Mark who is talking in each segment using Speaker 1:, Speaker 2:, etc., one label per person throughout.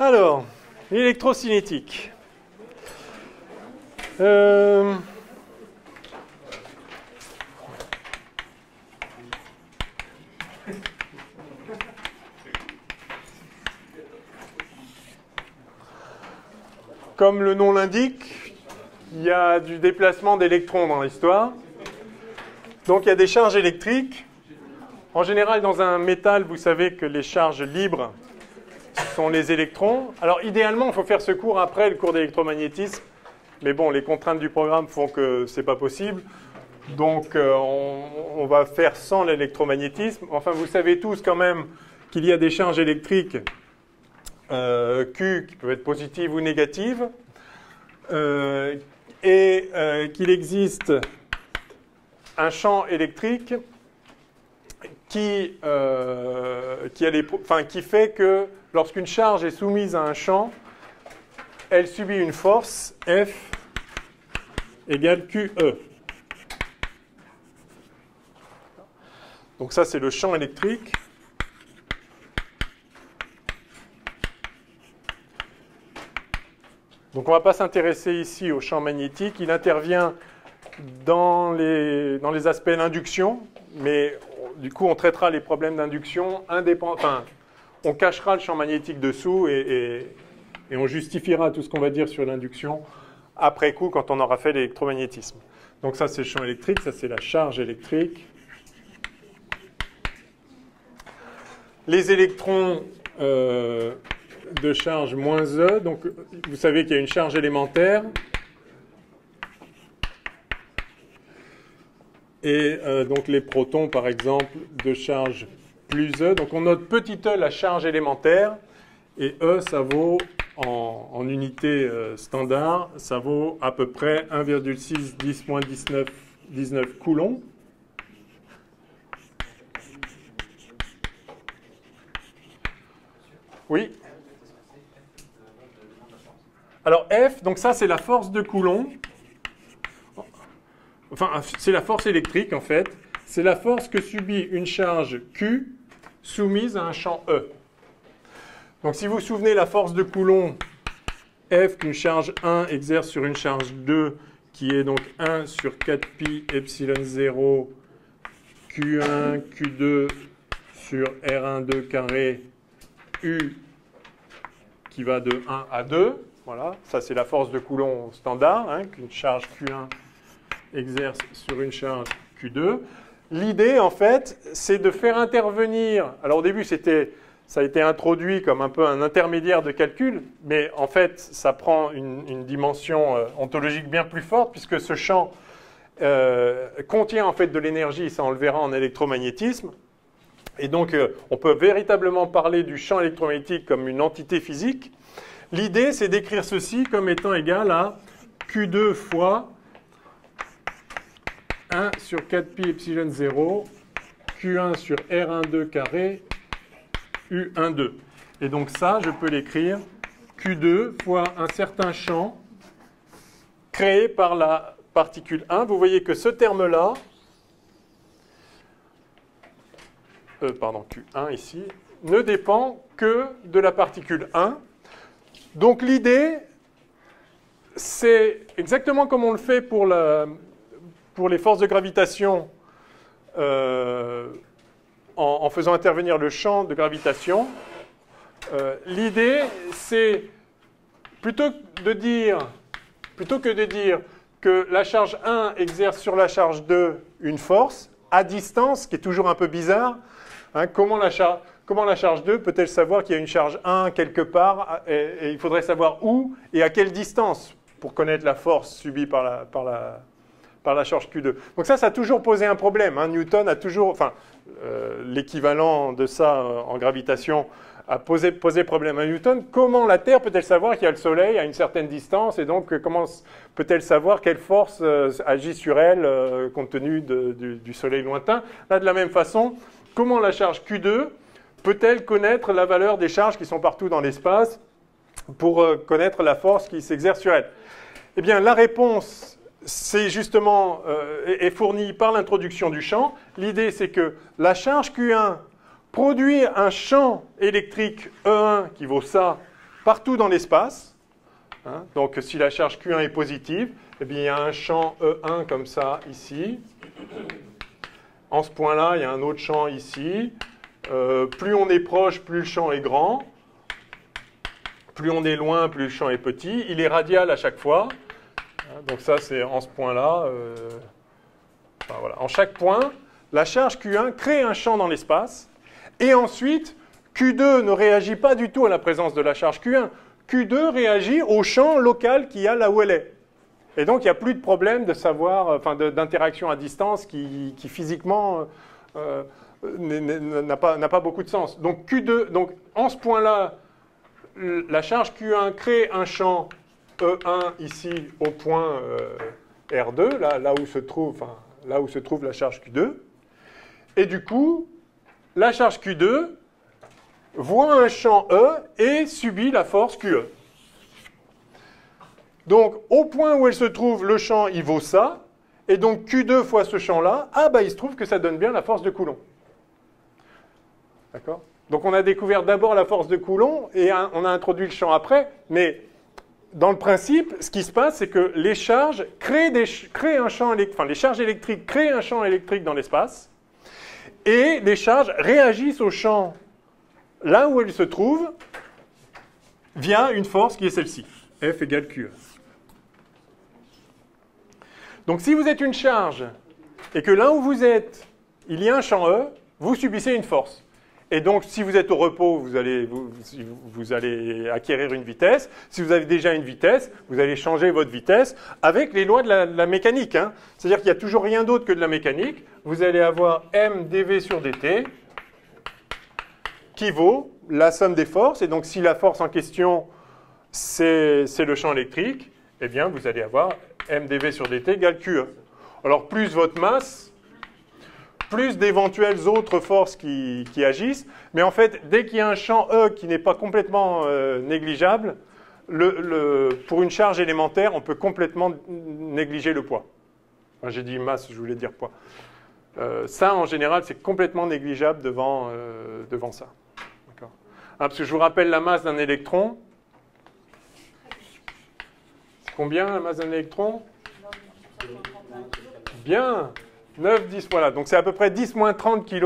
Speaker 1: Alors, l'électrocinétique. Comme le nom l'indique, il y a du déplacement d'électrons dans l'histoire. Donc il y a des charges électriques. En général, dans un métal, vous savez que les charges libres sont les électrons. Alors idéalement, il faut faire ce cours après le cours d'électromagnétisme. Mais bon, les contraintes du programme font que ce n'est pas possible. Donc on va faire sans l'électromagnétisme. Enfin, vous savez tous quand même qu'il y a des charges électriques Q qui peuvent être positives ou négatives. Qu'il existe un champ électrique qui fait que lorsqu'une charge est soumise à un champ, elle subit une force F égale QE. Donc ça, c'est le champ électrique. Donc on ne va pas s'intéresser ici au champ magnétique. Il intervient dans les aspects d'induction, mais du coup on traitera les problèmes d'induction indépendants. Enfin, on cachera le champ magnétique dessous et on justifiera tout ce qu'on va dire sur l'induction après coup quand on aura fait l'électromagnétisme. Donc ça c'est le champ électrique, ça c'est la charge électrique. Les électrons de charge moins E, donc vous savez qu'il y a une charge élémentaire et donc les protons par exemple de charge plus E, donc on note petit e la charge élémentaire et E ça vaut en unité standard, ça vaut à peu près 1,6 10-19 coulombs. Oui. Alors F, donc ça c'est la force de Coulomb. Enfin, c'est la force électrique en fait. C'est la force que subit une charge Q soumise à un champ E. Donc si vous vous souvenez la force de Coulomb, F qu'une charge 1 exerce sur une charge 2, qui est donc 1 sur 4pi epsilon 0 Q1 Q2 sur R12 carré U qui va de 1 à 2. Voilà, ça c'est la force de Coulomb standard, hein, qu'une charge Q1 exerce sur une charge Q2. L'idée, en fait, c'est de faire intervenir... Alors au début, ça a été introduit comme un peu un intermédiaire de calcul, mais en fait, ça prend une dimension ontologique bien plus forte, puisque ce champ contient en fait de l'énergie, ça on le verra en électromagnétisme. Et donc, on peut véritablement parler du champ électromagnétique comme une entité physique. L'idée, c'est d'écrire ceci comme étant égal à Q2 fois 1 sur 4pi epsilon 0, Q1 sur R12 carré, U12. Et donc ça, je peux l'écrire Q2 fois un certain champ créé par la particule 1. Vous voyez que ce terme-là, pardon, Q1 ici, ne dépend que de la particule 1. Donc l'idée, c'est exactement comme on le fait pour les forces de gravitation en faisant intervenir le champ de gravitation. L'idée, c'est plutôt que de dire que la charge 1 exerce sur la charge 2 une force à distance, ce qui est toujours un peu bizarre, hein, comment la charge 2 peut-elle savoir qu'il y a une charge 1 quelque part et il faudrait savoir où et à quelle distance pour connaître la force subie par la charge Q2. Donc ça a toujours posé un problème. Hein. Newton a toujours... Enfin, l'équivalent de ça en gravitation a posé problème à Newton. Comment la Terre peut-elle savoir qu'il y a le Soleil à une certaine distance et donc comment peut-elle savoir quelle force agit sur elle compte tenu du Soleil lointain? Là, de la même façon, comment la charge Q2 peut-elle connaître la valeur des charges qui sont partout dans l'espace pour connaître la force qui s'exerce sur elle? Eh bien, la réponse c'est justement est fournie par l'introduction du champ. L'idée, c'est que la charge Q1 produit un champ électrique E1 qui vaut ça partout dans l'espace. Hein, donc si la charge Q1 est positive, eh bien, il y a un champ E1 comme ça ici. En ce point-là, il y a un autre champ ici. Plus on est proche, plus le champ est grand. Plus on est loin, plus le champ est petit. Il est radial à chaque fois. Donc ça, c'est en ce point-là. Enfin, voilà. En chaque point, la charge Q1 crée un champ dans l'espace. Et ensuite, Q2 ne réagit pas du tout à la présence de la charge Q1. Q2 réagit au champ local qu'il y a là où elle est. Et donc, il n'y a plus de problème de savoir, enfin, d'interaction à distance qui physiquement n'a pas beaucoup de sens. Donc, Q2, donc, en ce point-là, la charge Q1 crée un champ E1 ici au point R2, là où se trouve la charge Q2. Et du coup, la charge Q2 voit un champ E et subit la force QE. Donc, au point où elle se trouve, le champ, il vaut ça. Et donc, Q2 fois ce champ-là, il se trouve que ça donne bien la force de Coulomb. D'accord ? Donc, on a découvert d'abord la force de Coulomb et on a introduit le champ après. Mais, dans le principe, ce qui se passe, c'est que les charges créent un champ électrique, enfin, les charges électriques créent un champ électrique dans l'espace. Et les charges réagissent au champ là où elles se trouvent via une force qui est celle-ci. F égale QE. Donc si vous êtes une charge et que là où vous êtes, il y a un champ E, vous subissez une force. Et donc si vous êtes au repos, vous allez acquérir une vitesse. Si vous avez déjà une vitesse, vous allez changer votre vitesse avec les lois de la mécanique. Hein. C'est-à-dire qu'il n'y a toujours rien d'autre que de la mécanique. Vous allez avoir m dv sur dt qui vaut la somme des forces. Et donc si la force en question, c'est le champ électrique, eh bien, vous allez avoir m dv sur dt égale QE. Alors, plus votre masse, plus d'éventuelles autres forces qui agissent. Mais en fait, dès qu'il y a un champ E qui n'est pas complètement négligeable, pour une charge élémentaire, on peut complètement négliger le poids. Enfin, j'ai dit masse, je voulais dire poids. Ça, en général, c'est complètement négligeable devant ça. D'accord. Parce que je vous rappelle la masse d'un électron. Combien la masse d'un électron? Bien, 9, 10, voilà. Donc c'est à peu près 10 moins 30 kg.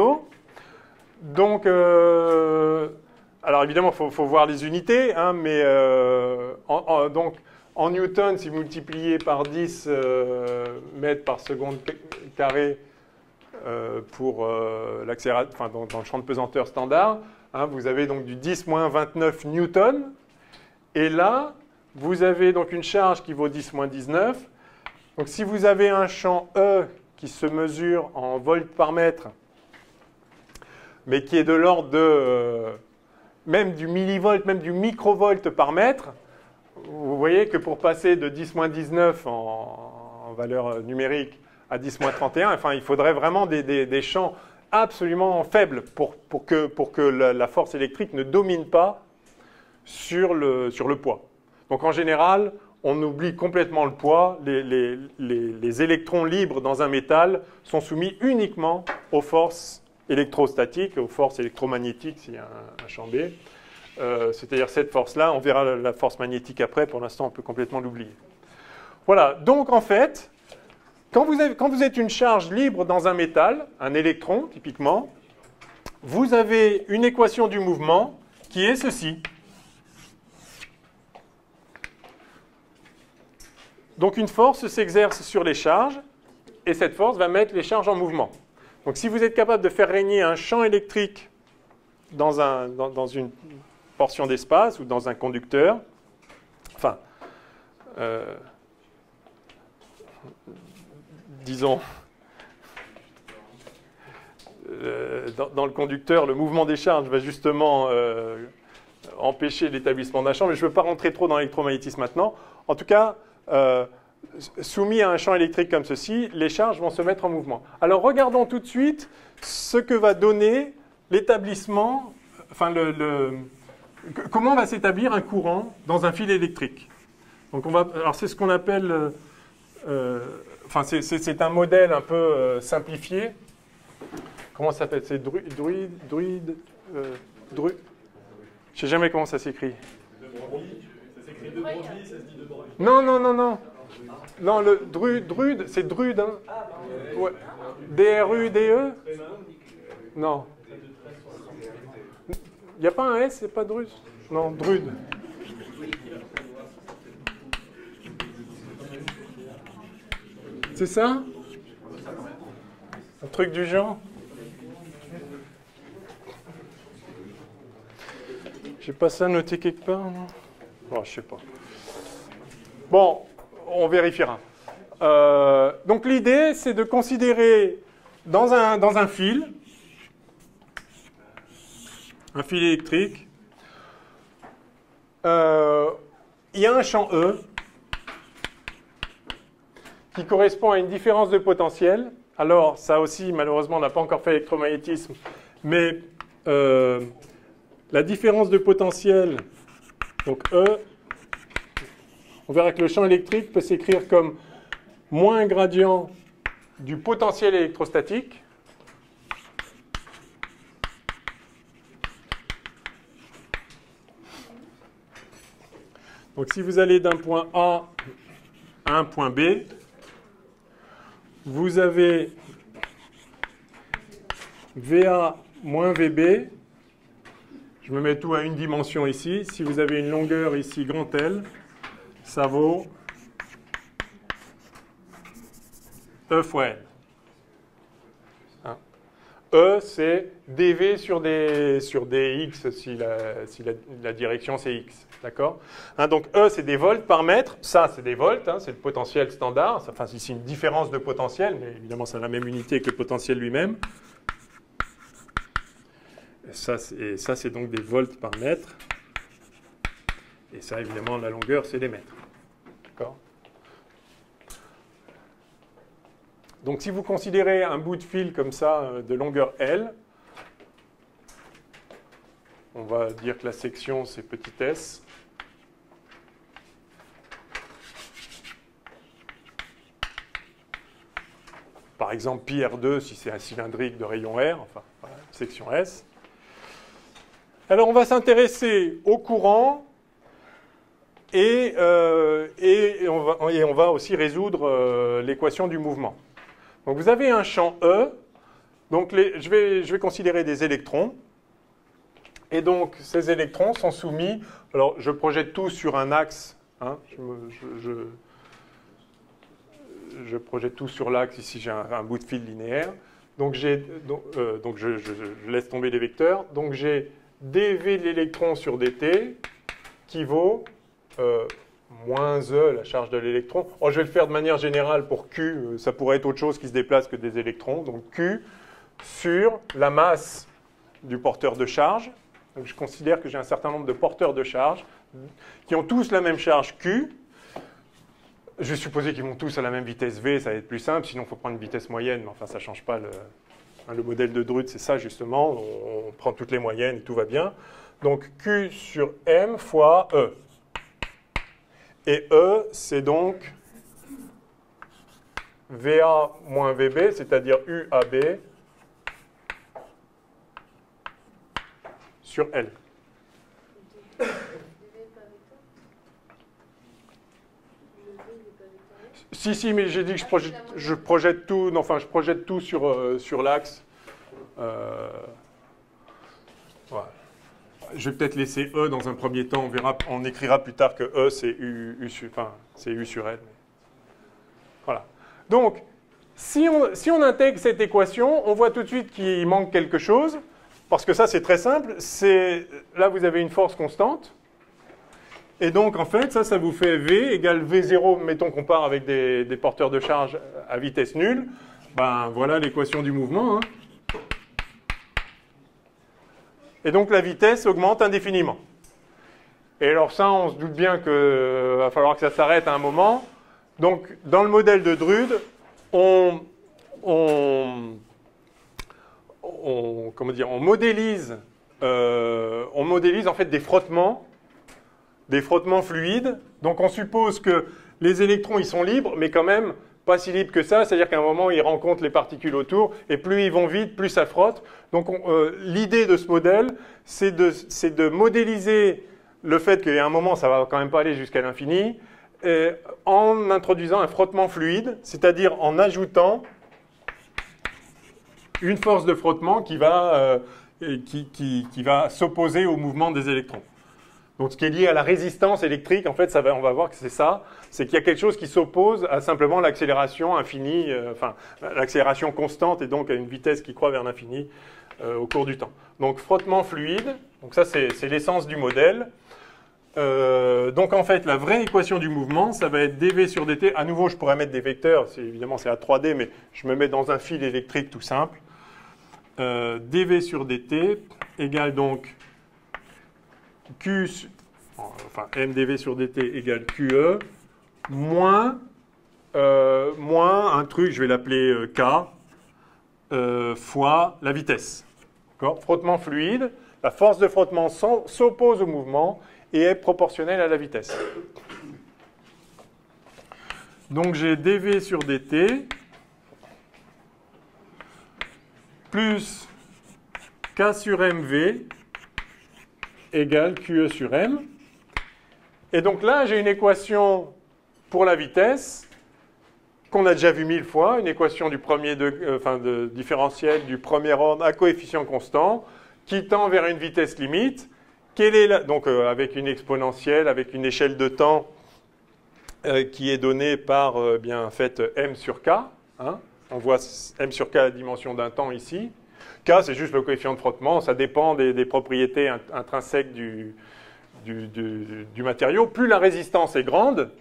Speaker 1: Donc, alors évidemment, il faut voir les unités, hein, mais donc en newton, si vous multipliez par 10 mètres par seconde carré pour l'accélérateur, enfin dans le champ de pesanteur standard, hein, vous avez donc du 10 moins 29 newton. Et là, vous avez donc une charge qui vaut 10 moins 19. Donc si vous avez un champ E qui se mesure en volts par mètre, mais qui est de l'ordre de même du millivolt, même du microvolt par mètre, vous voyez que pour passer de 10 moins 19 en valeur numérique à 10 moins 31, enfin, il faudrait vraiment des champs absolument faibles pour que la force électrique ne domine pas sur le poids. Donc en général, on oublie complètement le poids. Les électrons libres dans un métal sont soumis uniquement aux forces électrostatiques, aux forces électromagnétiques s'il y a un champ B. C'est-à-dire cette force-là, on verra la force magnétique après, pour l'instant on peut complètement l'oublier. Voilà, donc en fait, quand vous êtes une charge libre dans un métal, un électron typiquement, vous avez une équation du mouvement qui est ceci. Donc une force s'exerce sur les charges, et cette force va mettre les charges en mouvement. Donc si vous êtes capable de faire régner un champ électrique dans une portion d'espace ou dans un conducteur, enfin, disons, dans le conducteur, le mouvement des charges va justement empêcher l'établissement d'un champ, mais je ne veux pas rentrer trop dans l'électromagnétisme maintenant. En tout cas, soumis à un champ électrique comme ceci, les charges vont se mettre en mouvement. Alors regardons tout de suite ce que va donner l'établissement, enfin comment va s'établir un courant dans un fil électrique. Donc alors c'est ce qu'on appelle, enfin c'est un modèle un peu simplifié. Comment ça s'appelle? C'est druide. Je ne sais jamais comment ça s'écrit.
Speaker 2: Ça s'écrit de Broglie, ça se dit de Broglie.
Speaker 1: Non, non, non, non. Non, le drude, c'est drude, hein. Ouais. D-R-U-D-E? Non. Il n'y a pas un S, c'est pas drude? Non, drude. C'est ça? Un truc du genre? J'ai pas ça noté quelque part, non? Oh, je sais pas. Bon, on vérifiera. Donc l'idée, c'est de considérer dans un fil électrique, il y a un champ E qui correspond à une différence de potentiel. Alors, ça aussi, malheureusement, on n'a pas encore fait l'électromagnétisme, mais la différence de potentiel, donc E, on verra que le champ électrique peut s'écrire comme moins un gradient du potentiel électrostatique donc si vous allez d'un point A à un point B, vous avez VA moins VB. Je me mets tout à une dimension ici. Si vous avez une longueur ici grand L, ça vaut E fois N. Hein? E, c'est dV sur des x si la direction c'est x. D'accord? Hein, donc E, c'est des volts par mètre. Ça, c'est des volts. Hein, c'est le potentiel standard. Enfin, c'est une différence de potentiel, mais évidemment, c'est la même unité que le potentiel lui-même. Et ça, c'est donc des volts par mètre. Et ça, évidemment, la longueur, c'est des mètres. D'accord? Donc, si vous considérez un bout de fil comme ça, de longueur L, on va dire que la section, c'est petit s. Par exemple, pi R2 si c'est un cylindrique de rayon R, enfin, voilà, section S. Alors, on va s'intéresser au courant et on va aussi résoudre l'équation du mouvement. Donc, vous avez un champ E. Donc, je vais considérer des électrons. Et donc, ces électrons sont soumis... Alors, je projette tout sur un axe. Hein, je projette tout sur l'axe. Ici, j'ai un bout de fil linéaire. Donc, je laisse tomber les vecteurs. Donc, j'ai dV de l'électron sur dt qui vaut moins E, la charge de l'électron. Oh, je vais le faire de manière générale pour Q. Ça pourrait être autre chose qui se déplace que des électrons. Donc, Q sur la masse du porteur de charge. Donc, je considère que j'ai un certain nombre de porteurs de charge qui ont tous la même charge Q. Je vais supposer qu'ils vont tous à la même vitesse V, ça va être plus simple, sinon il faut prendre une vitesse moyenne, mais enfin ça ne change pas le modèle de Drude, c'est ça justement, on prend toutes les moyennes et tout va bien. Donc Q sur M fois E. Et E, c'est donc VA moins VB, c'est-à-dire UAB sur L. Si, mais j'ai dit que je projette tout, non, enfin, je projette tout sur l'axe. Voilà. Je vais peut-être laisser E dans un premier temps, on écrira plus tard que E, c'est U sur L. Voilà. Donc, si on intègre cette équation, on voit tout de suite qu'il manque quelque chose, parce que ça, c'est très simple. Là, vous avez une force constante. Et donc, en fait, ça vous fait V égale V0, mettons qu'on part avec des porteurs de charge à vitesse nulle. Ben, voilà l'équation du mouvement. Hein. Et donc, la vitesse augmente indéfiniment. Et alors ça, on se doute bien qu'il va falloir que ça s'arrête à un moment. Donc, dans le modèle de Drude, on modélise en fait des frottements fluides. Donc on suppose que les électrons ils sont libres, mais quand même pas si libres que ça. C'est-à-dire qu'à un moment ils rencontrent les particules autour, et plus ils vont vite, plus ça frotte. Donc l'idée de ce modèle, c'est de modéliser le fait qu'à un moment, ça ne va quand même pas aller jusqu'à l'infini, en introduisant un frottement fluide, c'est-à-dire en ajoutant une force de frottement qui va s'opposer au mouvement des électrons. Donc ce qui est lié à la résistance électrique, en fait, on va voir que c'est ça, c'est qu'il y a quelque chose qui s'oppose à simplement l'accélération infinie, l'accélération constante et donc à une vitesse qui croît vers l'infini au cours du temps. Donc frottement fluide, donc ça c'est l'essence du modèle. Donc en fait, la vraie équation du mouvement, ça va être dV sur dt. À nouveau, je pourrais mettre des vecteurs, évidemment c'est à 3D, mais je me mets dans un fil électrique tout simple. dV sur dt égale donc mdv sur dt égale QE moins un truc, je vais l'appeler K, fois la vitesse. Frottement fluide, la force de frottement s'oppose au mouvement et est proportionnelle à la vitesse. Donc j'ai dV sur dt plus K sur mv égale QE sur m. Et donc là, j'ai une équation pour la vitesse qu'on a déjà vu 1000 fois, une équation du de différentiel du premier ordre à coefficient constant qui tend vers une vitesse limite. Donc avec une exponentielle, avec une échelle de temps qui est donnée par m sur k. Hein. On voit m sur k à la dimension d'un temps ici. K, c'est juste le coefficient de frottement, ça dépend des propriétés intrinsèques du matériau. Plus la résistance est grande,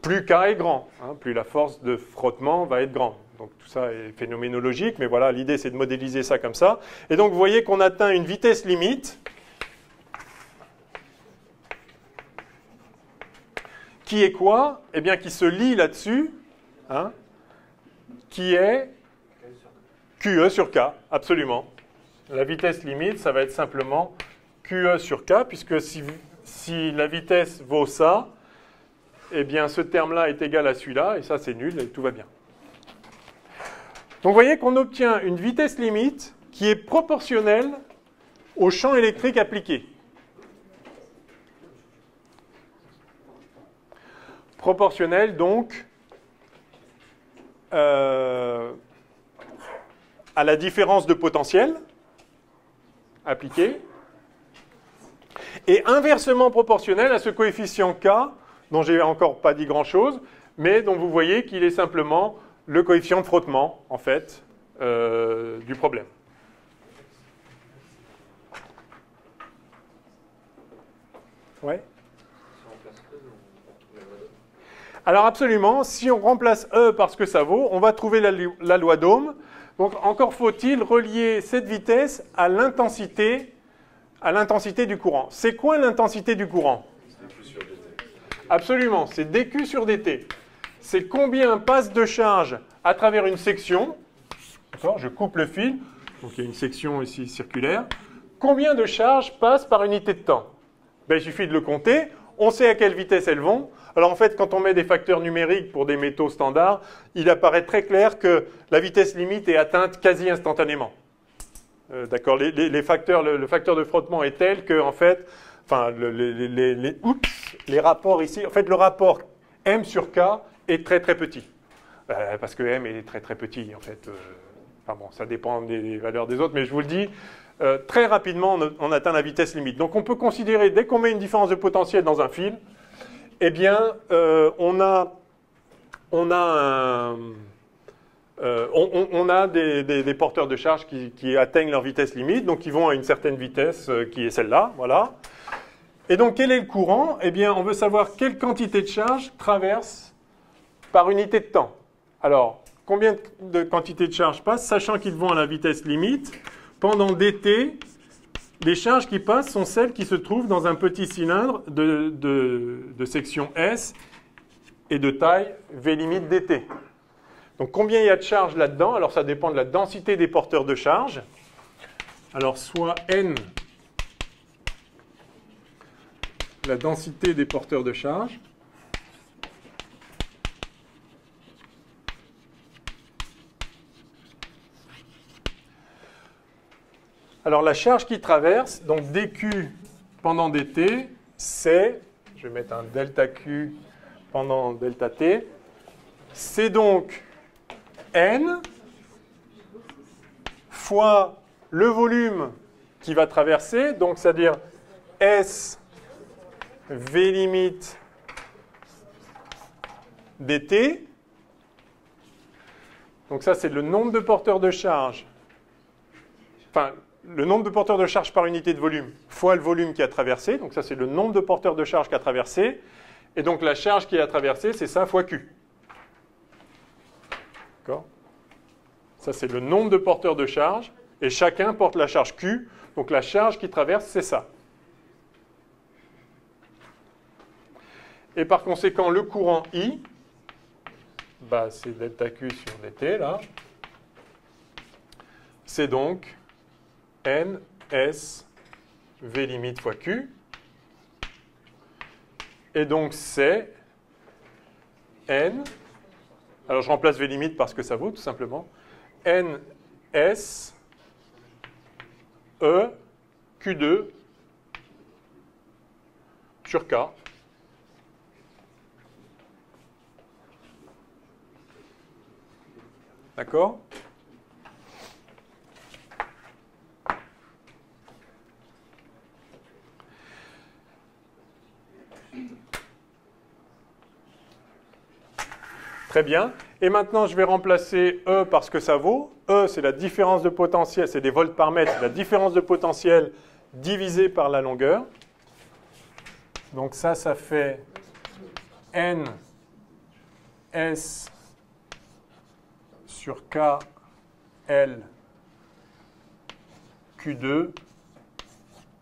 Speaker 1: plus K est grand, hein, plus la force de frottement va être grande. Donc tout ça est phénoménologique, mais voilà, l'idée c'est de modéliser ça comme ça. Et donc vous voyez qu'on atteint une vitesse limite qui est quoi? Eh bien qui se lie là-dessus, hein, qui est QE sur K, absolument. La vitesse limite, ça va être simplement QE sur K, puisque si la vitesse vaut ça, eh bien ce terme-là est égal à celui-là, et ça c'est nul, et tout va bien. Donc vous voyez qu'on obtient une vitesse limite qui est proportionnelle au champ électrique appliqué. Proportionnelle donc à la différence de potentiel appliqué et inversement proportionnel à ce coefficient K dont j'ai encore pas dit grand-chose, mais dont vous voyez qu'il est simplement le coefficient de frottement, en fait, du problème. Ouais. Alors absolument, si on remplace E par ce que ça vaut, on va trouver la loi d'Ohm. Donc encore faut-il relier cette vitesse à l'intensité du courant. C'est quoi l'intensité du courant? Absolument, c'est dQ sur dt. C'est combien passe de charge à travers une section. Je coupe le fil, donc il y a une section ici circulaire. Combien de charges passent par unité de temps? Il suffit de le compter, on sait à quelle vitesse elles vont. Alors en fait, quand on met des facteurs numériques pour des métaux standards, il apparaît très clair que la vitesse limite est atteinte quasi instantanément. D'accord, le facteur de frottement est tel que, en fait, les rapports ici, en fait, le rapport M sur K est très très petit. Parce que M est très très petit, en fait. Ça dépend des valeurs des autres, mais je vous le dis, très rapidement, on atteint la vitesse limite. Donc on peut considérer, dès qu'on met une différence de potentiel dans un fil, eh bien, on a des porteurs de charge qui atteignent leur vitesse limite, donc ils vont à une certaine vitesse qui est celle-là, voilà. Et donc, quel est le courant? Eh bien, on veut savoir quelle quantité de charge traverse par unité de temps. Alors, combien de quantités de charge passent, sachant qu'ils vont à la vitesse limite, pendant dt, les charges qui passent sont celles qui se trouvent dans un petit cylindre de section S et de taille V limite dt. Donc combien il y a de charge là-dedans? Alors ça dépend de la densité des porteurs de charge. Alors soit N, la densité des porteurs de charge, alors la charge qui traverse, donc dQ pendant dt, c'est, je vais mettre un delta Q pendant delta T, c'est donc N fois le volume qui va traverser, donc c'est-à-dire S V limite dt. Donc ça, c'est le nombre de porteurs de charge, enfin, le nombre de porteurs de charge par unité de volume fois le volume qui a traversé. Donc ça, c'est le nombre de porteurs de charge qui a traversé. Et donc la charge qui a traversé, c'est ça fois Q. D'accord ? Ça, c'est le nombre de porteurs de charge. Et chacun porte la charge Q. Donc la charge qui traverse, c'est ça. Et par conséquent, le courant I, bah, c'est delta Q sur dt, là. C'est donc N, S, V limite fois Q. Et donc, c'est N, alors je remplace V limite parce que ça vaut, tout simplement, N, S, E, Q2 sur K. D'accord ? Très bien. Et maintenant, je vais remplacer E par ce que ça vaut. E, c'est la différence de potentiel, c'est des volts par mètre, la différence de potentiel divisée par la longueur. Donc ça fait N, S sur K, L, Q2,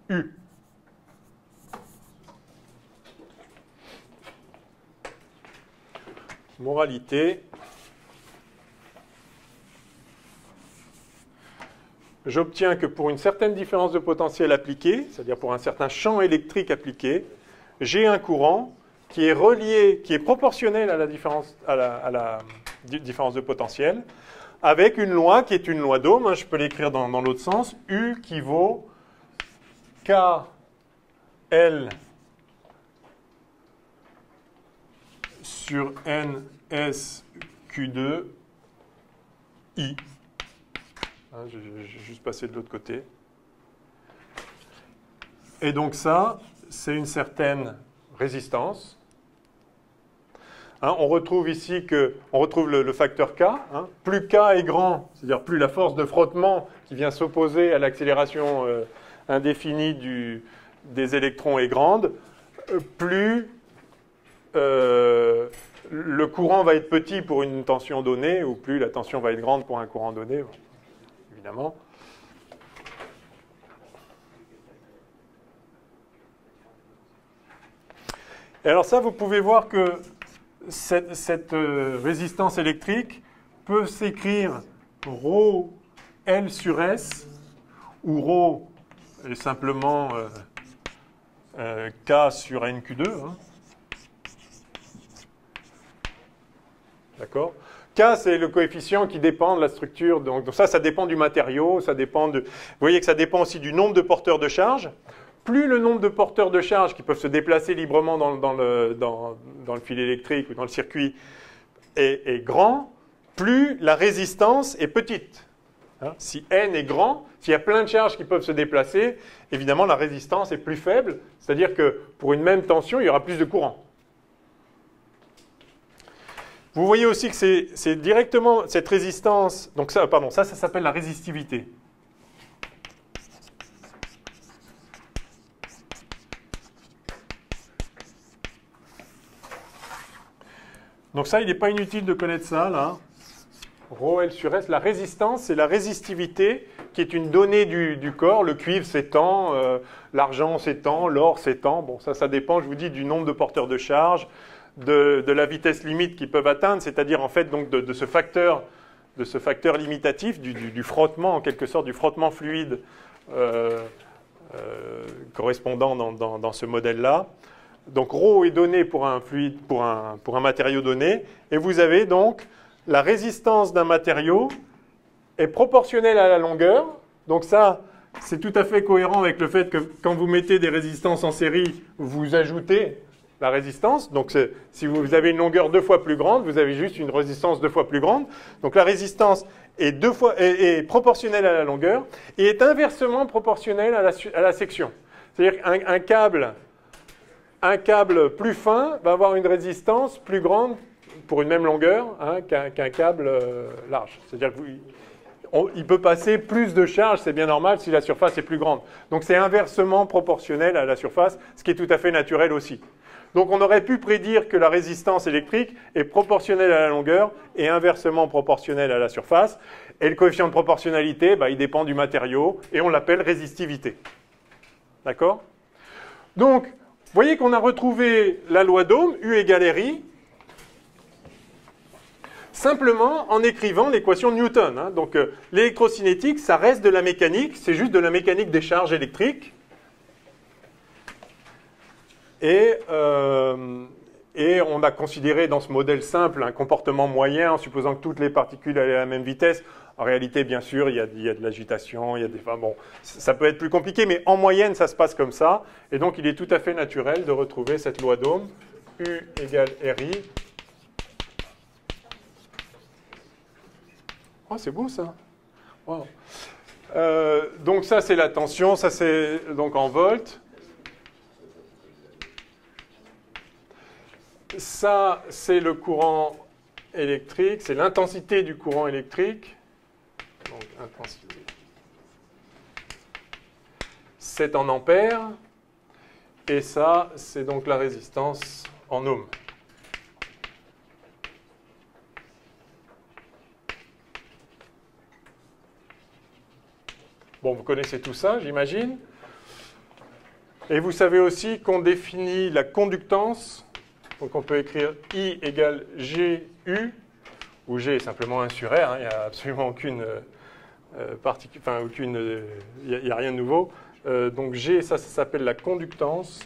Speaker 1: U. Moralité, j'obtiens que pour une certaine différence de potentiel appliquée, c'est-à-dire pour un certain champ électrique appliqué, j'ai un courant qui est relié, qui est proportionnel à la différence, différence de potentiel, avec une loi qui est une loi d'Ohm. Je peux l'écrire dans l'autre sens, U qui vaut KL sur NS Q2 I. Je vais juste passer de l'autre côté. Et donc ça, c'est une certaine résistance. On retrouve ici on retrouve le facteur K. Plus K est grand, c'est-à-dire plus la force de frottement qui vient s'opposer à l'accélération indéfinie des électrons est grande, plus le courant va être petit pour une tension donnée, ou plus la tension va être grande pour un courant donné, évidemment. Et alors ça, vous pouvez voir que cette résistance électrique peut s'écrire ρ L sur S, où ρ est simplement K sur NQ2. D'accord ? K, c'est le coefficient qui dépend de la structure. Donc ça dépend du matériau, ça dépend de... Vous voyez que ça dépend aussi du nombre de porteurs de charge. Plus le nombre de porteurs de charge qui peuvent se déplacer librement dans le fil électrique ou dans le circuit est grand, plus la résistance est petite. Si N est grand, s'il y a plein de charges qui peuvent se déplacer, évidemment la résistance est plus faible, c'est-à-dire que pour une même tension, il y aura plus de courant. Vous voyez aussi que c'est directement cette résistance, donc ça s'appelle la résistivité. Donc ça, il n'est pas inutile de connaître ça, là. Rho L sur S, la résistance, c'est la résistivité qui est une donnée du corps. Le cuivre s'étend, l'argent s'étend, l'or s'étend. Bon, ça dépend, je vous dis, du nombre de porteurs de charge, de la vitesse limite qu'ils peuvent atteindre, c'est-à-dire en fait donc de ce facteur limitatif, du frottement, en quelque sorte, du frottement fluide correspondant dans ce modèle-là. Donc ρ est donné pour un fluide, pour un matériau donné, et vous avez donc la résistance d'un matériau est proportionnelle à la longueur. Donc ça, c'est tout à fait cohérent avec le fait que quand vous mettez des résistances en série, vous ajoutez la résistance. Donc si vous avez une longueur 2 fois plus grande, vous avez juste une résistance 2 fois plus grande. Donc la résistance est proportionnelle à la longueur et est inversement proportionnelle à la section. C'est-à-dire qu'un câble plus fin va avoir une résistance plus grande pour une même longueur qu'un câble large. C'est-à-dire qu'il peut passer plus de charge, c'est bien normal si la surface est plus grande. Donc c'est inversement proportionnel à la surface, ce qui est tout à fait naturel aussi. Donc on aurait pu prédire que la résistance électrique est proportionnelle à la longueur et inversement proportionnelle à la surface. Et le coefficient de proportionnalité, il dépend du matériau et on l'appelle résistivité. D'accord? Donc, vous voyez qu'on a retrouvé la loi d'Ohm, U égale RI, simplement en écrivant l'équation de Newton. Donc l'électrocinétique, ça reste de la mécanique, c'est juste de la mécanique des charges électriques. Et on a considéré dans ce modèle simple un comportement moyen en supposant que toutes les particules allaient à la même vitesse. En réalité, bien sûr, il y a de l'agitation, ça peut être plus compliqué, mais en moyenne, ça se passe comme ça. Et donc, il est tout à fait naturel de retrouver cette loi d'Ohm, U égale RI. Oh, c'est beau ça. Wow. Donc ça, c'est la tension, ça c'est donc en volts. Ça, c'est le courant électrique, c'est l'intensité du courant électrique. Donc, intensité. C'est en ampères. Et ça, c'est donc la résistance en ohms. Bon, vous connaissez tout ça, j'imagine. Et vous savez aussi qu'on définit la conductance. Donc on peut écrire I égale GU, où G est simplement 1 sur R, il n'y a absolument aucune particule, il n'y a rien de nouveau. Donc G, ça s'appelle la conductance.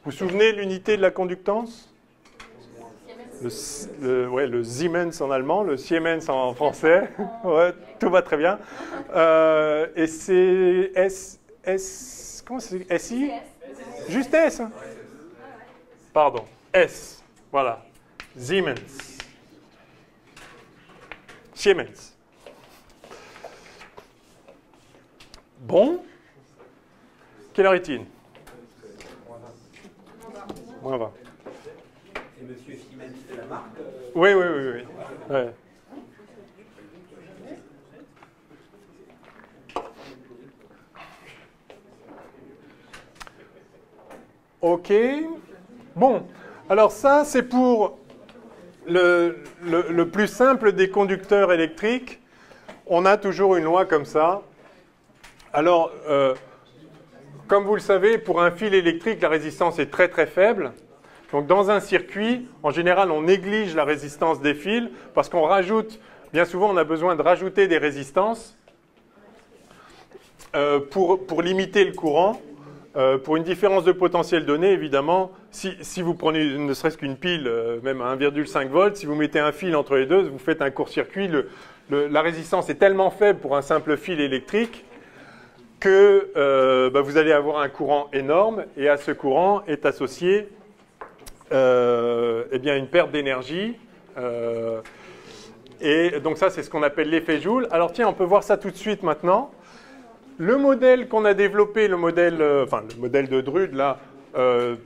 Speaker 1: Vous vous souvenez de l'unité de la conductance? Le Siemens en allemand, le Siemens en français. Ouais, tout va très bien. Et c'est comment c'est? SI? Juste S. Hein? Pardon. S. Voilà. Siemens. Siemens. Bon. Quelle heure est-il? Moins 20.
Speaker 3: C'est Monsieur Siemens de la marque?
Speaker 1: Oui. Ouais. OK. Bon, alors ça, c'est pour le plus simple des conducteurs électriques. On a toujours une loi comme ça. Alors, comme vous le savez, pour un fil électrique, la résistance est très très faible. Donc dans un circuit, en général, on néglige la résistance des fils parce qu'on rajoute, bien souvent, on a besoin de rajouter des résistances pour limiter le courant. Pour une différence de potentiel donnée, évidemment, si vous prenez ne serait-ce qu'une pile, même à 1,5 volts, si vous mettez un fil entre les deux, vous faites un court-circuit, la résistance est tellement faible pour un simple fil électrique que vous allez avoir un courant énorme, et à ce courant est associée une perte d'énergie. Et donc ça, c'est ce qu'on appelle l'effet Joule. Alors tiens, on peut voir ça tout de suite maintenant. Le modèle qu'on a développé, le modèle de Drude, là,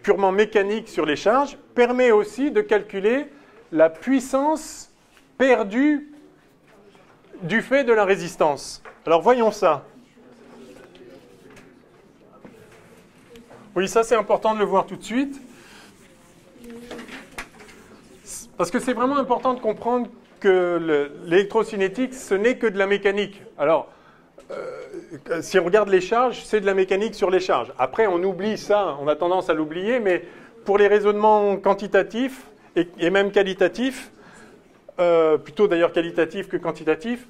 Speaker 1: purement mécanique sur les charges, permet aussi de calculer la puissance perdue du fait de la résistance. Alors voyons ça. Oui, ça c'est important de le voir tout de suite. Parce que c'est vraiment important de comprendre que l'électrocinétique, ce n'est que de la mécanique. Alors, si on regarde les charges, c'est de la mécanique sur les charges. Après, on oublie ça, on a tendance à l'oublier, mais pour les raisonnements quantitatifs et même qualitatifs, plutôt d'ailleurs qualitatifs que quantitatifs,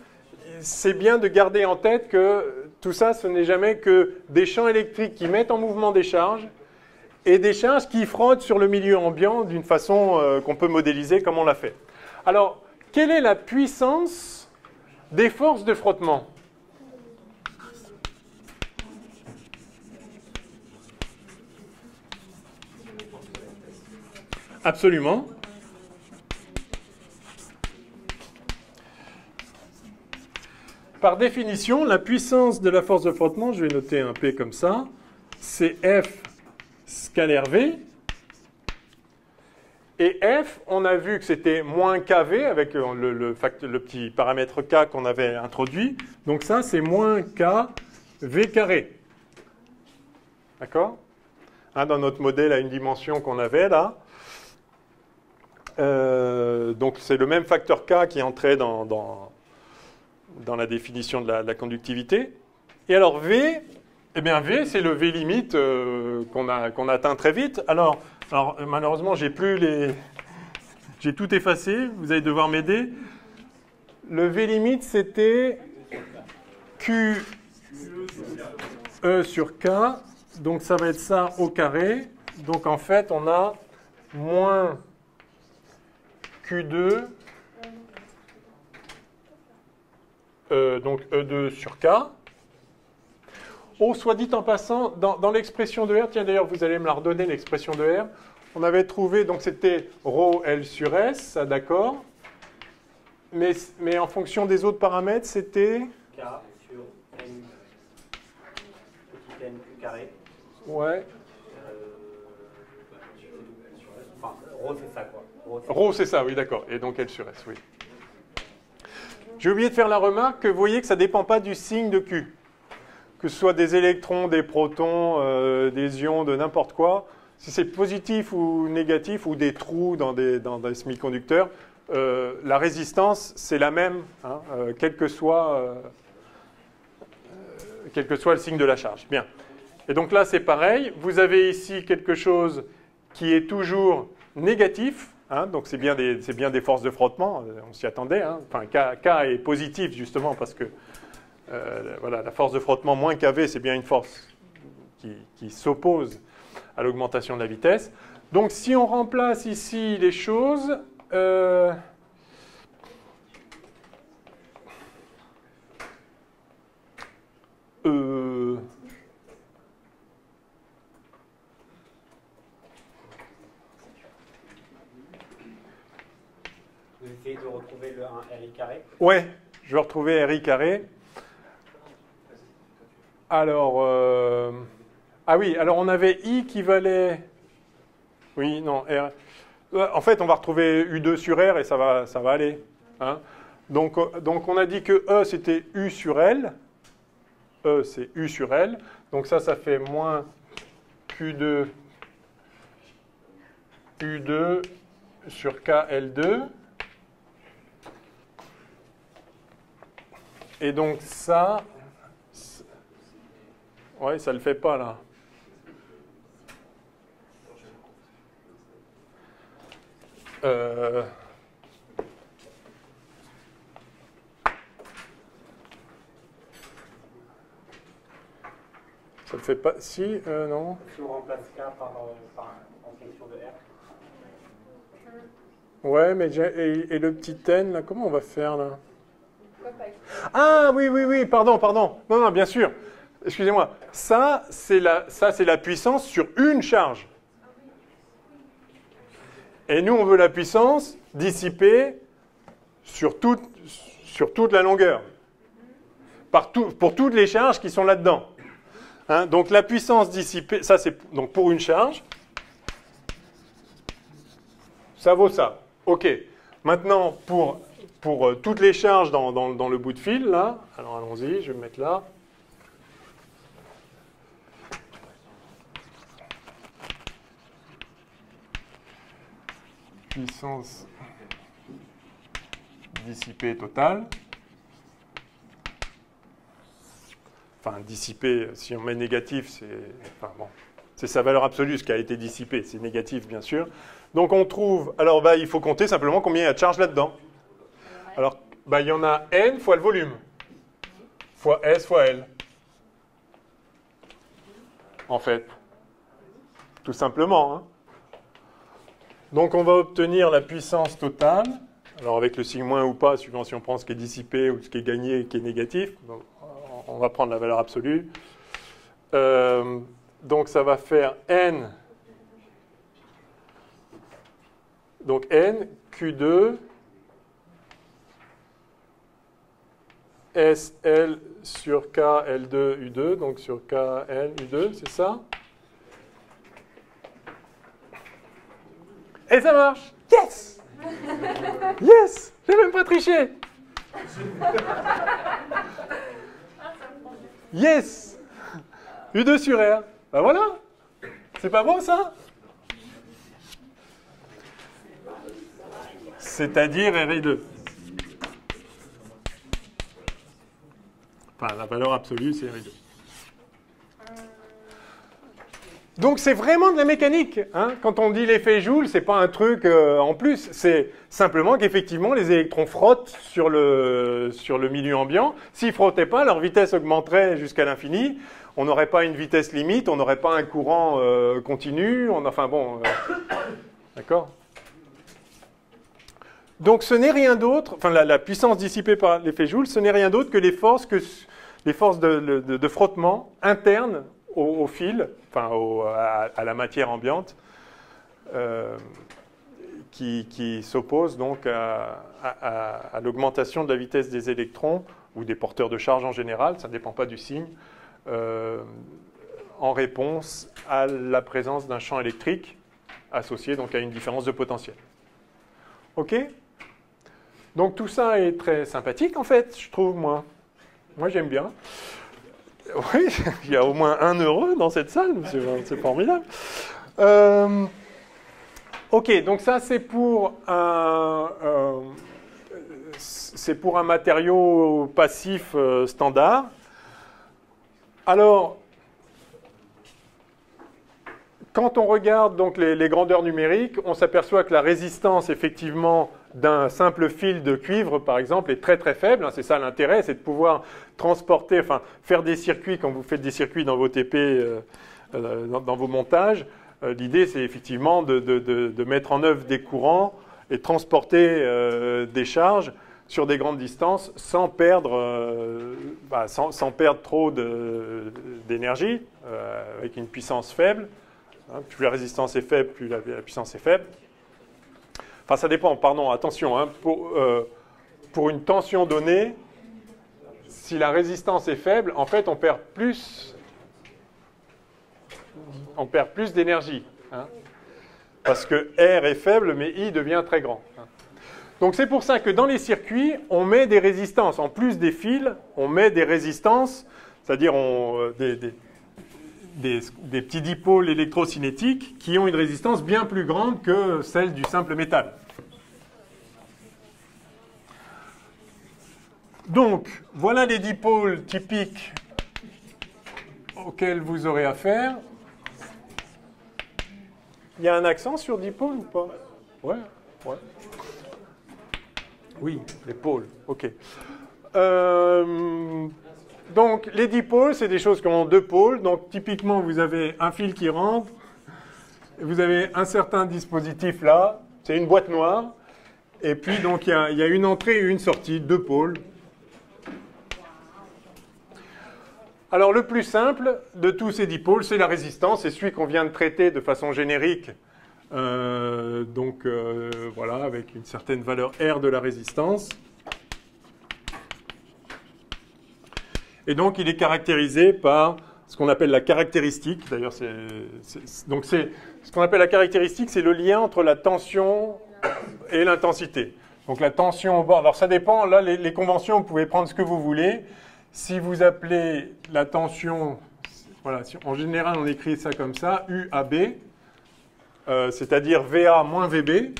Speaker 1: c'est bien de garder en tête que tout ça, ce n'est jamais que des champs électriques qui mettent en mouvement des charges et des charges qui frottent sur le milieu ambiant d'une façon qu'on peut modéliser comme on l'a fait. Alors, quelle est la puissance des forces de frottement. Absolument. Par définition, la puissance de la force de frottement, je vais noter un P comme ça, c'est F scalaire V. Et F, on a vu que c'était moins KV avec le petit paramètre K qu'on avait introduit. Donc ça, c'est moins KV carré. D'accord? Hein, dans notre modèle à une dimension qu'on avait là. Donc c'est le même facteur K qui entrait dans la définition de la conductivité. Et alors V, eh bien V, c'est le V limite qu'on atteint très vite. Alors malheureusement, j'ai tout effacé. Vous allez devoir m'aider. Le V limite, c'était QE sur K. Donc ça va être ça au carré. Donc en fait, on a moins Q2, donc E2 sur K. Oh, soit dit en passant, dans l'expression de R, tiens d'ailleurs vous allez me la redonner l'expression de R, on avait trouvé, donc c'était ρ L sur S, ça d'accord, mais en fonction des autres paramètres, c'était
Speaker 3: K sur N, petit n Q carré.
Speaker 1: Ouais.
Speaker 3: Enfin, ρ c'est ça quoi.
Speaker 1: Rho, c'est ça, oui, d'accord. Et donc L sur S, oui. J'ai oublié de faire la remarque que vous voyez que ça ne dépend pas du signe de Q. Que ce soit des électrons, des protons, des ions, de n'importe quoi. Si c'est positif ou négatif, ou des trous dans des semi-conducteurs, la résistance, c'est la même, hein, quel que soit le signe de la charge. Bien. Et donc là, c'est pareil. Vous avez ici quelque chose qui est toujours négatif. Hein, donc c'est bien des forces de frottement, on s'y attendait. Hein. Enfin, K est positif justement parce que voilà, la force de frottement moins KV, c'est bien une force qui s'oppose à l'augmentation de la vitesse. Donc si on remplace ici les choses,
Speaker 3: Vous essayez de retrouver le 1 RI carré.
Speaker 1: Ouais, je vais retrouver RI carré. Alors, ah oui, alors on avait I qui valait... Oui, non, R... En fait, on va retrouver U2 sur R et ça va aller. Hein. Donc on a dit que E, c'était U sur L. E, c'est U sur L. Donc ça fait moins Q2 U2 sur KL2. Et donc ça... Ouais, ça ne le fait pas là. Ça ne fait pas... Si, non.
Speaker 3: Si on remplace K en fonction de R.
Speaker 1: Ouais, mais et le petit n, là, comment on va faire là? Ah oui, pardon. Non, bien sûr. Excusez-moi. Ça, c'est la puissance sur une charge. Et nous, on veut la puissance dissipée sur toute la longueur. Pour toutes les charges qui sont là-dedans. Hein, donc la puissance dissipée, ça c'est donc pour une charge. Ça vaut ça. OK. Maintenant, pour toutes les charges dans le bout de fil, là, alors allons-y, je vais me mettre là. Puissance dissipée totale. Enfin, dissipée, si on met négatif, c'est sa valeur absolue, ce qui a été dissipé. C'est négatif, bien sûr. Donc on trouve, alors il faut compter simplement combien il y a de charge là-dedans. Alors, il y en a N fois le volume, fois S fois L. En fait, tout simplement. Hein. Donc on va obtenir la puissance totale. Alors avec le signe moins ou pas, suivant si on prend ce qui est dissipé ou ce qui est gagné et qui est négatif, donc, on va prendre la valeur absolue. Donc ça va faire n, donc n, Q2, SL sur K, L2, U2, donc sur K, L, U2, c'est ça? Et ça marche! Yes! Yes! J'ai même pas triché! Yes! U2 sur R. Ben voilà! C'est pas bon ça? C'est-à-dire RI2. Enfin, la valeur absolue, c'est RI2. Donc, c'est vraiment de la mécanique. Hein. Quand on dit l'effet Joule, ce n'est pas un truc en plus. C'est simplement qu'effectivement, les électrons frottent sur le milieu ambiant. S'ils ne frottaient pas, leur vitesse augmenterait jusqu'à l'infini. On n'aurait pas une vitesse limite, on n'aurait pas un courant continu. Enfin bon, d'accord. Donc, ce n'est rien d'autre, enfin, la puissance dissipée par l'effet Joule, ce n'est rien d'autre que les forces de frottement internes au fil, enfin à la matière ambiante, qui s'oppose donc à l'augmentation de la vitesse des électrons ou des porteurs de charge en général, ça ne dépend pas du signe, en réponse à la présence d'un champ électrique associé donc à une différence de potentiel. OK? Donc tout ça est très sympathique en fait, je trouve, moi. Moi j'aime bien. Oui, il y a au moins un heureux dans cette salle, c'est formidable. Ok, donc ça c'est pour un matériau passif standard. Alors, quand on regarde donc les grandeurs numériques, on s'aperçoit que la résistance effectivement d'un simple fil de cuivre, par exemple, est très très faible. C'est ça l'intérêt, c'est de pouvoir transporter, enfin faire des circuits, quand vous faites des circuits dans vos TP, dans vos montages, l'idée c'est effectivement de mettre en œuvre des courants et transporter des charges sur des grandes distances sans perdre trop d'énergie, avec une puissance faible. Plus la résistance est faible, plus la puissance est faible. Enfin, ça dépend, pardon, attention, hein, pour une tension donnée, si la résistance est faible, en fait, on perd plus d'énergie. Hein, parce que R est faible, mais I devient très grand. Hein. Donc, c'est pour ça que dans les circuits, on met des résistances. En plus des fils, on met des résistances, c'est-à-dire des petits dipôles électrocinétiques qui ont une résistance bien plus grande que celle du simple métal. Donc, voilà les dipôles typiques auxquels vous aurez affaire. Il y a un accent sur dipôle ou pas? Ouais, ouais. Oui, les pôles, ok. Donc, les dipôles, c'est des choses qui ont deux pôles. Donc, typiquement, vous avez un fil qui rentre. Vous avez un certain dispositif là. C'est une boîte noire. Et puis, donc, il y a une entrée et une sortie, deux pôles. Alors, le plus simple de tous ces dipôles, c'est la résistance. C'est celui qu'on vient de traiter de façon générique. Voilà, avec une certaine valeur R de la résistance. Et donc, il est caractérisé par ce qu'on appelle la caractéristique. D'ailleurs, ce qu'on appelle la caractéristique, c'est le lien entre la tension et l'intensité. Donc, la tension au bord. Alors, ça dépend. Là, les conventions, vous pouvez prendre ce que vous voulez. Si vous appelez la tension, voilà, en général, on écrit ça comme ça, UAB, c'est-à-dire VA moins VB,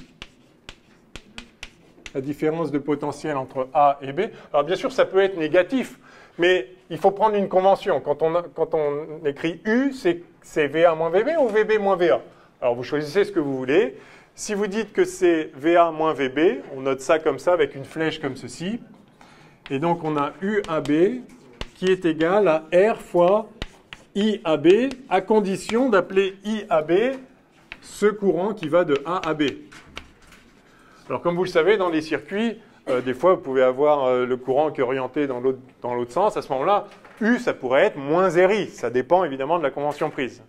Speaker 1: la différence de potentiel entre A et B. Alors, bien sûr, ça peut être négatif. Mais il faut prendre une convention. Quand on écrit U, c'est VA moins VB ou VB moins VA. Alors, vous choisissez ce que vous voulez. Si vous dites que c'est VA moins VB, on note ça comme ça avec une flèche comme ceci. Et donc, on a UAB qui est égal à R fois IAB, à condition d'appeler IAB ce courant qui va de A à B. Alors comme vous le savez, dans les circuits, des fois vous pouvez avoir le courant qui est orienté dans l'autre sens. À ce moment-là, U, ça pourrait être moins RI. Ça dépend évidemment de la convention prise.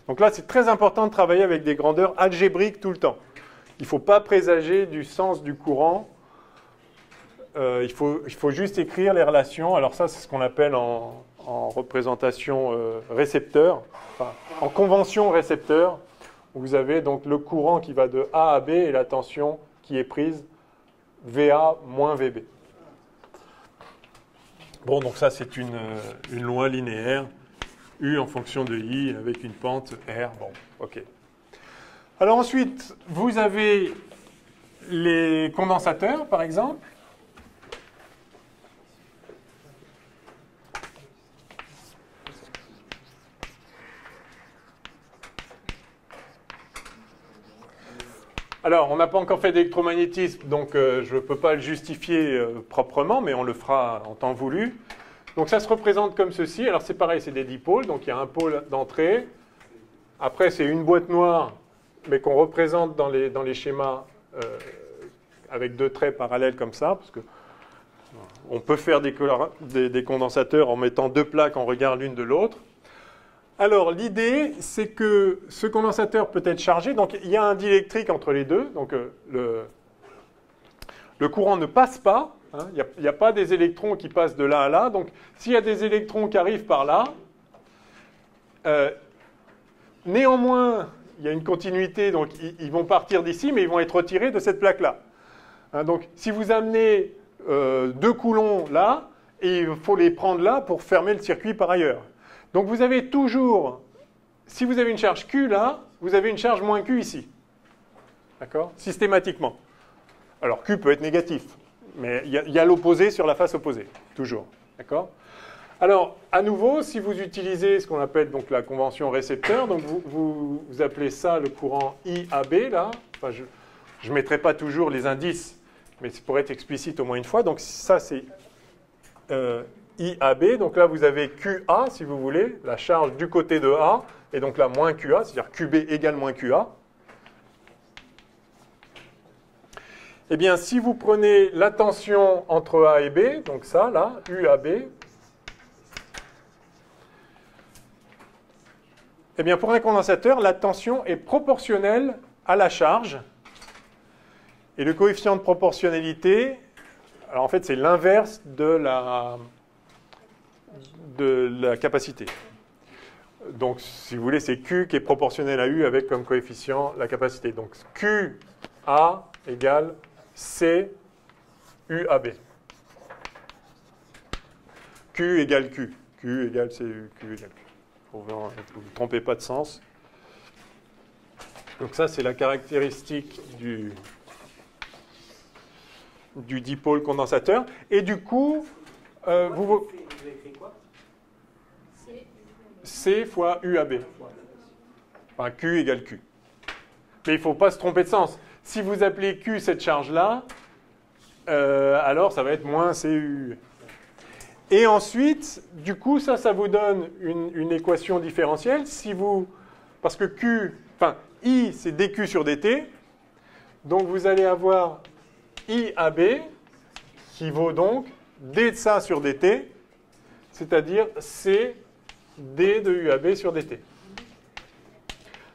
Speaker 1: Donc là, c'est très important de travailler avec des grandeurs algébriques tout le temps. Il ne faut pas présager du sens du courant. Il faut juste écrire les relations. Alors ça, c'est ce qu'on appelle en représentation récepteur, enfin, en convention récepteur, où vous avez donc le courant qui va de A à B et la tension qui est prise VA moins VB. Bon, donc ça, c'est une loi linéaire, U en fonction de I avec une pente R. Bon, ok. Alors ensuite, vous avez les condensateurs, par exemple. Alors, on n'a pas encore fait d'électromagnétisme, donc je ne peux pas le justifier proprement, mais on le fera en temps voulu. Donc ça se représente comme ceci. Alors c'est pareil, c'est des dipôles, donc il y a un pôle d'entrée. Après, c'est une boîte noire, mais qu'on représente dans les schémas avec deux traits parallèles comme ça, parce que on peut faire des condensateurs en mettant deux plaques en regard l'une de l'autre. Alors, l'idée, c'est que ce condensateur peut être chargé. Donc, il y a un diélectrique entre les deux. Donc, le courant ne passe pas. Hein, il n'y a pas des électrons qui passent de là à là. Donc, s'il y a des électrons qui arrivent par là, néanmoins, il y a une continuité. Donc, ils vont partir d'ici, mais ils vont être retirés de cette plaque-là. Hein, donc, si vous amenez 2 coulomb là, et il faut les prendre là pour fermer le circuit par ailleurs. Donc vous avez toujours, si vous avez une charge Q là, vous avez une charge moins Q ici. D'accord? Systématiquement. Alors Q peut être négatif, mais il y a l'opposé sur la face opposée, toujours. D'accord? Alors, à nouveau, si vous utilisez ce qu'on appelle donc la convention récepteur, donc vous appelez ça le courant IAB là. Enfin, je ne mettrai pas toujours les indices, mais c'est pour être explicite au moins une fois. Donc ça c'est IAB, donc là vous avez QA si vous voulez, la charge du côté de A, et donc là moins QA, c'est-à-dire QB égale moins QA. Eh bien si vous prenez la tension entre A et B, donc ça là, UAB, eh bien pour un condensateur, la tension est proportionnelle à la charge, et le coefficient de proportionnalité, alors en fait c'est l'inverse de la capacité. Donc, si vous voulez, c'est Q qui est proportionnel à U avec comme coefficient la capacité. Donc, QA égale C UAB. Q égale Q. Q égale CU. Q égale Q. Vous ne vous trompez pas de sens. Donc ça, c'est la caractéristique du dipôle condensateur. Et du coup, vous
Speaker 3: écrit quoi?
Speaker 1: C fois UAB. Enfin, Q égale Q. Mais il ne faut pas se tromper de sens. Si vous appelez Q cette charge-là, alors ça va être moins CU. Et ensuite, du coup, ça vous donne une équation différentielle. Parce que Q, enfin, I, c'est dQ sur dt. Donc, vous allez avoir IAB qui vaut donc d de ça sur dt, c'est-à-dire C d de UAB sur dt.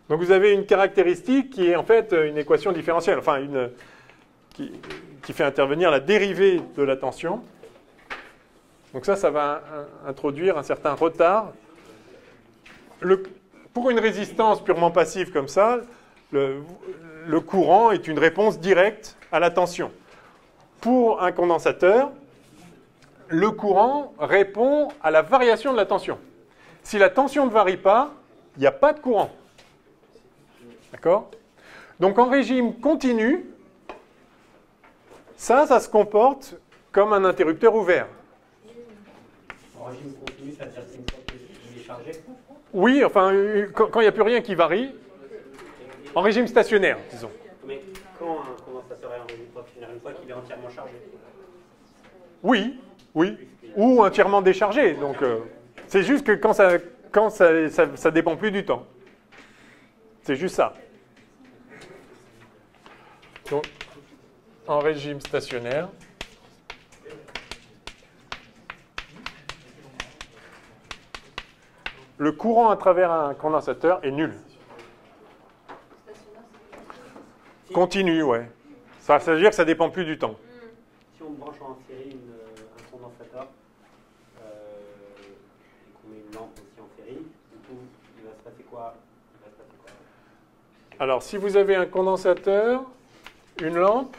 Speaker 1: Donc vous avez une caractéristique qui est en fait une équation différentielle, enfin qui fait intervenir la dérivée de la tension. Donc ça va introduire un certain retard. Pour une résistance purement passive comme ça, le courant est une réponse directe à la tension. Pour un condensateur, le courant répond à la variation de la tension. Si la tension ne varie pas, il n'y a pas de courant. D'accord? Donc en régime continu, ça se comporte comme un interrupteur ouvert.
Speaker 3: En régime continu, ça veut dire qu'une fois qu'il est chargé?
Speaker 1: Oui, enfin, quand il n'y a plus rien qui varie, en régime stationnaire, disons.
Speaker 3: Mais quand un condensateur est en régime stationnaire, une fois qu'il est entièrement chargé?
Speaker 1: Oui, ou entièrement déchargé. Donc, c'est juste que quand ça dépend plus du temps. C'est juste ça. Donc, en régime stationnaire, le courant à travers un condensateur est nul. Continu, ouais. Ça veut dire que ça ne dépend plus du temps.
Speaker 3: Si on branche en série un condensateur et qu'on met une lampe aussi en série, du coup, il va se passer quoi?
Speaker 1: Alors, si vous avez un condensateur, une lampe,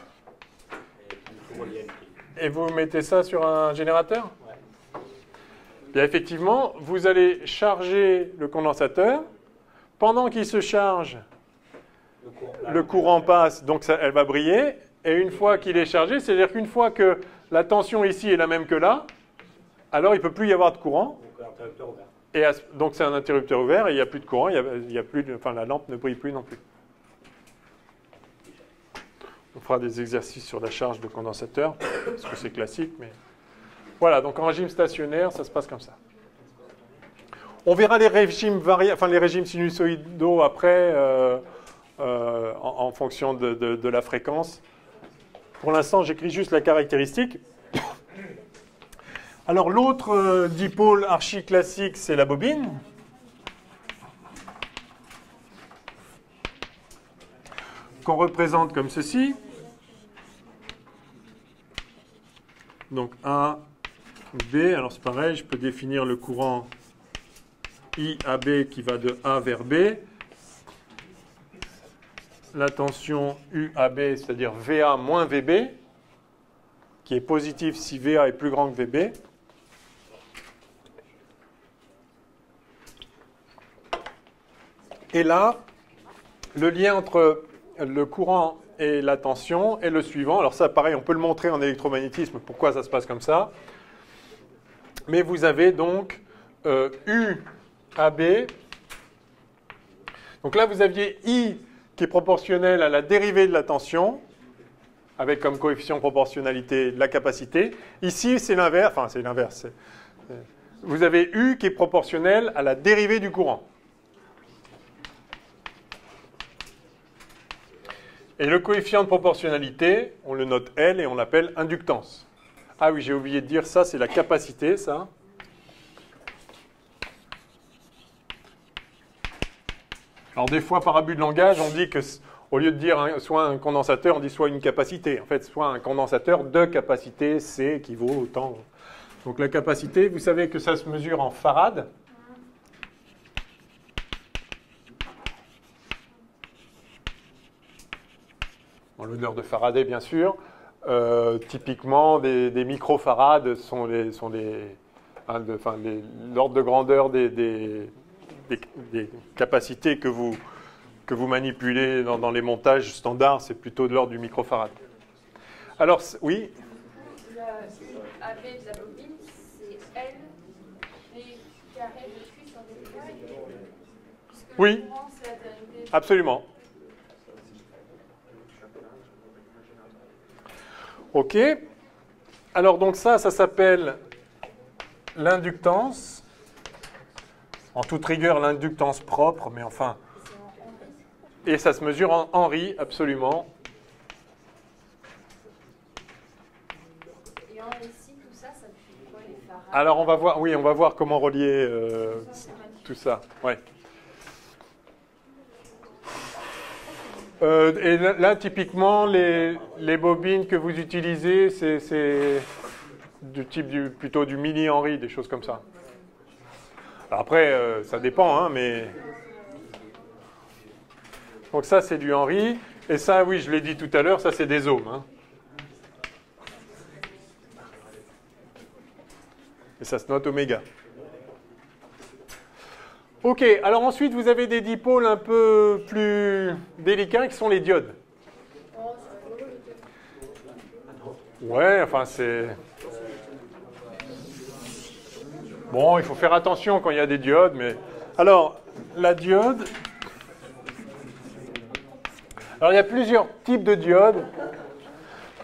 Speaker 1: et vous mettez ça sur un générateur,
Speaker 3: ouais.
Speaker 1: bien effectivement, vous allez charger le condensateur. Pendant qu'il se charge, le courant passe, donc ça, elle va briller. Et une fois qu'il est chargé, c'est-à-dire qu'une fois que la tension ici est la même que là, alors il ne peut plus y avoir de courant.
Speaker 3: Donc l'interrupteur ouvert.
Speaker 1: Et donc c'est un interrupteur ouvert et il n'y a plus de courant, il y a plus enfin, la lampe ne brille plus non plus. On fera des exercices sur la charge de condensateur, parce que c'est classique, mais voilà, donc en régime stationnaire, ça se passe comme ça. On verra les régimes les régimes sinusoïdaux après, en fonction de la fréquence. Pour l'instant, j'écris juste la caractéristique. Alors l'autre dipôle archi-classique, c'est la bobine. Qu'on représente comme ceci. Donc A, B, alors c'est pareil, je peux définir le courant IAB qui va de A vers B. La tension UAB, c'est-à-dire VA moins VB, qui est positif si VA est plus grand que VB. Et là, le lien entre le courant et la tension est le suivant. Alors ça, pareil, on peut le montrer en électromagnétisme, pourquoi ça se passe comme ça. Mais vous avez donc UAB. Donc là, vous aviez I qui est proportionnel à la dérivée de la tension, avec comme coefficient de proportionnalité la capacité. Ici, c'est l'inverse. Enfin, c'est l'inverse. Vous avez U qui est proportionnel à la dérivée du courant. Et le coefficient de proportionnalité, on le note L et on l'appelle inductance. Ah oui, j'ai oublié de dire ça, c'est la capacité, ça. Alors des fois, par abus de langage, on dit que, au lieu de dire soit un condensateur, on dit soit une capacité. En fait, soit un condensateur de capacité C équivaut au temps. Donc la capacité, vous savez que ça se mesure en farad. En l'honneur de Faraday, bien sûr. Typiquement, des microfarads sont l'ordre de grandeur des capacités que vous manipulez dans les montages standards, c'est plutôt de l'ordre du microfarad. Alors, oui.
Speaker 4: Le AB de la bobine, c'est L d carré de Q sur d carré.
Speaker 1: Oui.
Speaker 4: Le courant, c'est la dérivée.
Speaker 1: Absolument. OK. Alors, donc ça s'appelle l'inductance. En toute rigueur, l'inductance propre, mais enfin... Et ça se mesure en Henry, absolument.
Speaker 4: Et en ici, tout ça, ça fait quoi les farads?
Speaker 1: Alors, on va voir comment relier tout ça. Ouais. Et là, typiquement, les bobines que vous utilisez, c'est du type plutôt du milli-Henry, des choses comme ça. Alors après, ça dépend, hein, mais... Donc ça, c'est du Henry. Et ça, oui, je l'ai dit tout à l'heure, ça, c'est des ohms. Hein. Et ça se note oméga. OK, alors ensuite, vous avez des dipôles un peu plus délicats qui sont les diodes. Ouais, enfin, c'est... Bon, il faut faire attention quand il y a des diodes, mais... Alors, la diode... Alors, il y a plusieurs types de diodes.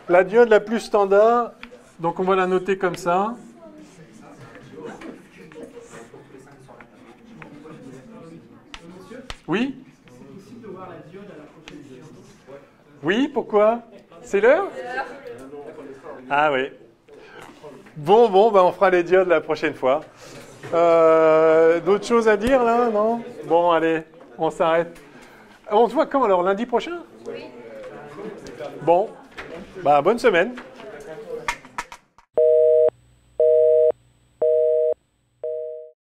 Speaker 1: La diode la plus standard, donc on va la noter comme ça. Oui? Oui, pourquoi? C'est l'heure? Ah oui. Bon, on fera les diodes la prochaine fois. D'autres choses à dire là, non? Bon, allez, on s'arrête. On se voit quand alors? Lundi prochain?
Speaker 4: Oui.
Speaker 1: Bon, bonne semaine.